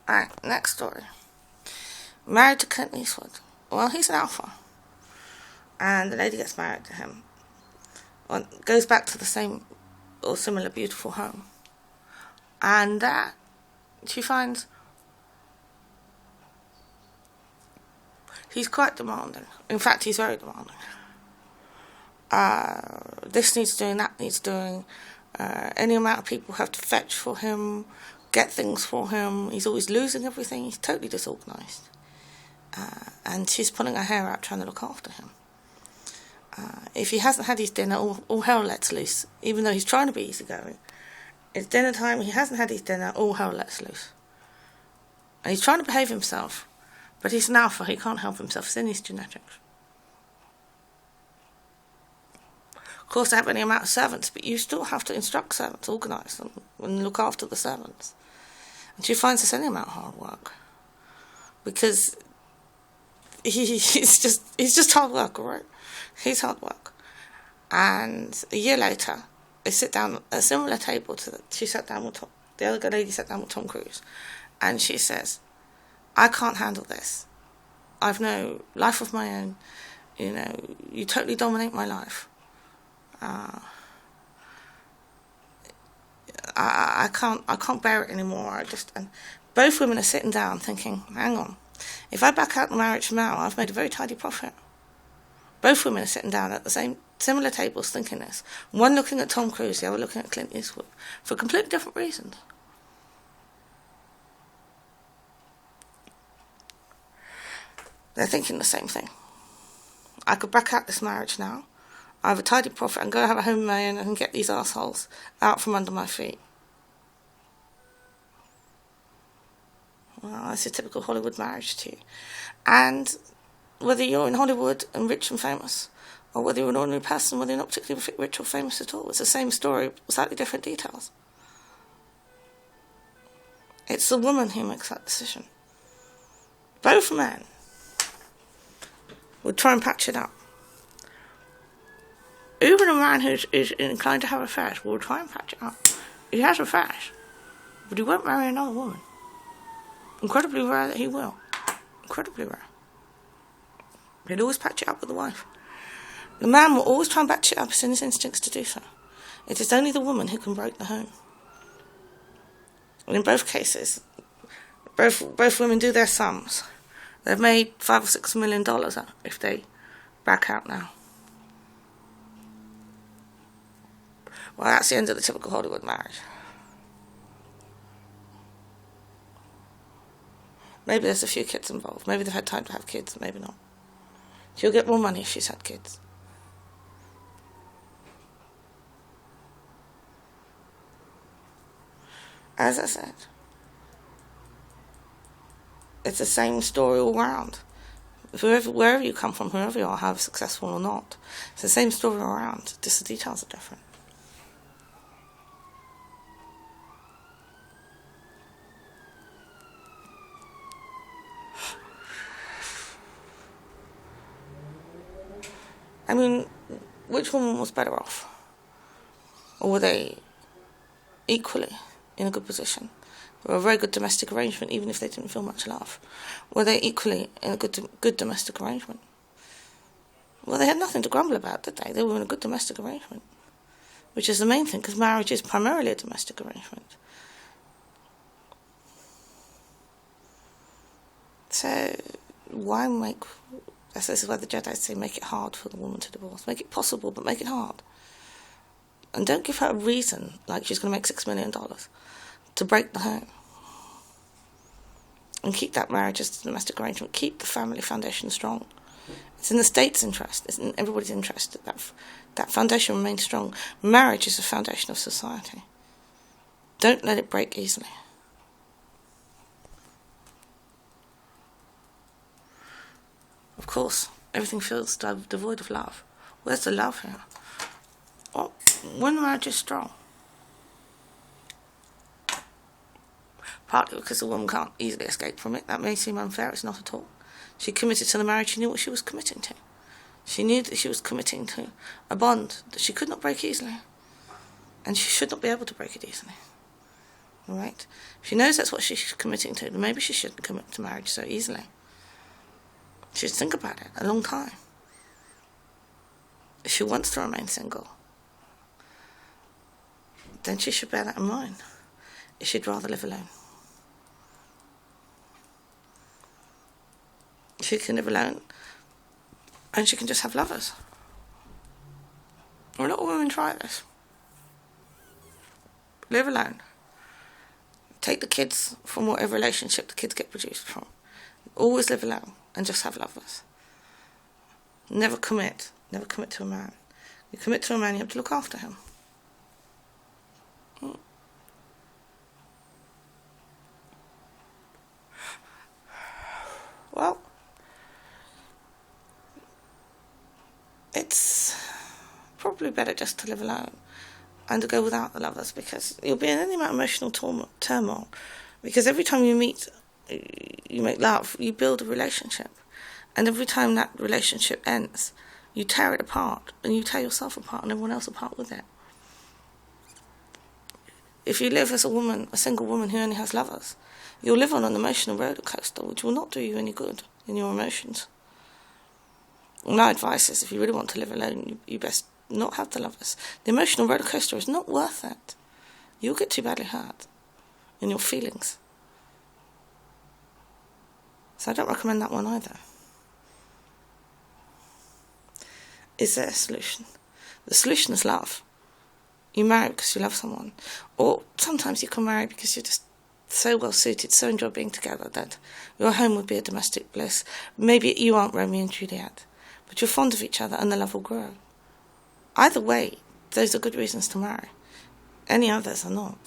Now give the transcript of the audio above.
Alright, next story. Married to Clint Eastwood. Well, he's an alpha. And the lady gets married to him. Well, goes back to the same or similar beautiful home. And she finds he's quite demanding. In fact, he's very demanding. This needs doing, that needs doing. Any amount of people have to fetch for him, get things for him. He's always losing everything. He's totally disorganised. And she's pulling her hair out trying to look after him. If he hasn't had his dinner, all hell lets loose. Even though he's trying to be easygoing. It's dinner time, he hasn't had his dinner, all hell lets loose. And he's trying to behave himself. But he's an alpha, he can't help himself. It's in his genetics. Of course, they have any amount of servants, but you still have to instruct servants, organise them, and look after the servants. And she finds this any amount of hard work. Because he's just hard work, alright? He's hard work. And a year later, they sit down at a similar table to she sat down with the other lady sat down with Tom Cruise. And she says, I can't handle this. I've no life of my own. You totally dominate my life. I can't bear it anymore. And both women are sitting down thinking, hang on, if I back out the marriage now, I've made a very tidy profit. Both women are sitting down at the similar tables thinking this. One looking at Tom Cruise, the other looking at Clint Eastwood, for completely different reasons. They're thinking the same thing. I could back out this marriage now. I have a tidy profit and go have a home of my own and get these assholes out from under my feet. Well, that's a typical Hollywood marriage to you. And whether you're in Hollywood and rich and famous, or whether you're an ordinary person, whether you're not particularly rich or famous at all, it's the same story, slightly different details. It's the woman who makes that decision. Both men would try and patch it up. Even a man who's inclined to have affairs will try and patch it up. He has affairs, but he won't marry another woman. Incredibly rare that he will. Incredibly rare. He'll always patch it up with the wife. The man will always try and patch it up. It's in his instincts to do so. It is only the woman who can break the home. And in both cases, both women do their sums. They've made $5 or $6 million if they back out now. Well, that's the end of the typical Hollywood marriage. Maybe there's a few kids involved. Maybe they've had time to have kids, maybe not. She'll get more money if she's had kids. As I said, it's the same story all round. Wherever you come from, whoever you are, however successful or not, it's the same story all round. Just the details are different. I mean, which woman was better off? Or were they equally in a good position? Or a very good domestic arrangement, even if they didn't feel much love? Were they equally in a good domestic arrangement? Well, they had nothing to grumble about, did they? They were in a good domestic arrangement. Which is the main thing, because marriage is primarily a domestic arrangement. So, why make... This is why the Jedi say make it hard for the woman to divorce. Make it possible, but make it hard. And don't give her a reason, like she's going to make $6 million, to break the home. And keep that marriage as a domestic arrangement. Keep the family foundation strong. It's in the state's interest. It's in everybody's interest that foundation remains strong. Marriage is the foundation of society. Don't let it break easily. Of course, everything feels devoid of love. Where's the love here? Well, when marriage is strong. Partly because the woman can't easily escape from it. That may seem unfair, it's not at all. She committed to the marriage, she knew what she was committing to. She knew that she was committing to a bond that she could not break easily. And she should not be able to break it easily. Alright? If she knows that's what she's committing to, then maybe she shouldn't commit to marriage so easily. She should think about it a long time. If she wants to remain single, then she should bear that in mind. She'd rather live alone. She can live alone, and she can just have lovers. A lot of women try this. Live alone. Take the kids from whatever relationship the kids get produced from. Always live alone and just have lovers. Never commit. Never commit to a man. You commit to a man, you have to look after him. Well, it's probably better just to live alone and to go without the lovers, because you'll be in any amount of emotional turmoil. Because every time you meet, you make love, you build a relationship. And every time that relationship ends, you tear it apart, and you tear yourself apart and everyone else apart with it. If you live as a woman, a single woman who only has lovers, you'll live on an emotional roller coaster, which will not do you any good in your emotions. My advice is, if you really want to live alone, you best not have the lovers. The emotional roller coaster is not worth it. You'll get too badly hurt in your feelings. So I don't recommend that one either. Is there a solution? The solution is love. You marry because you love someone. Or sometimes you can marry because you're just so well suited, so enjoy being together that your home would be a domestic bliss. Maybe you aren't Romeo and Juliet, but you're fond of each other and the love will grow. Either way, those are good reasons to marry. Any others are not.